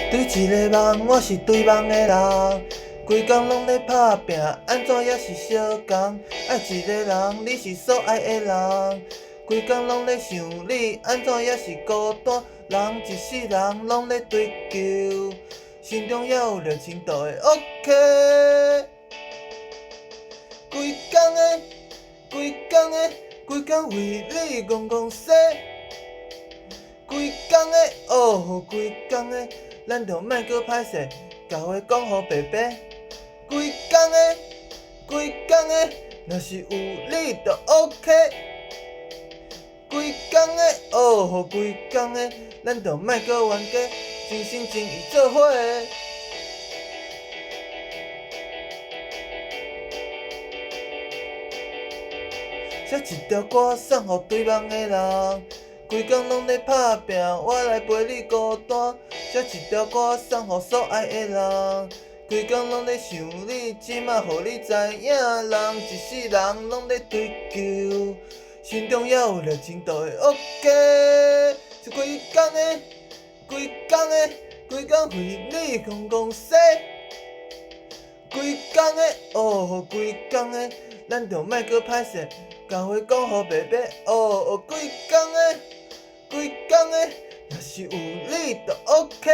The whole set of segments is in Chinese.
对一个梦，我是对梦的人，规工拢咧打拼，安怎也是小工。爱一个人，你是所爱的人，规工拢咧想你，安怎也是孤单。人一世人拢咧追求，心中也有热情就会 OK。规工的，规工的，规工为你戆戆洗。规工的，哦，规工的，咱着莫搁歹势，甲话讲互白白。规工的，规工的，若是有你就 OK。规工的，哦，规工的，咱着莫搁冤家，真心真意做伙。写一条歌送互对梦的人，规工拢咧打拼，我来陪你孤单。写一条歌送互所爱的人，规工拢咧想你，即马互你知影，人一世人拢咧追求，心中也有热情就会 OK。是规工的，规工的，规工为你戆戆洗。规工的，哦，规工的，咱着莫搁歹势，甲话讲互白白。哦，规工的，规工的，若是有你就 OK。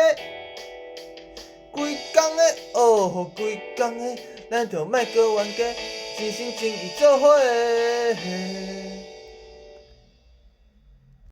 规工的，哦，规工的，咱着莫搁冤家，真心真意做伙。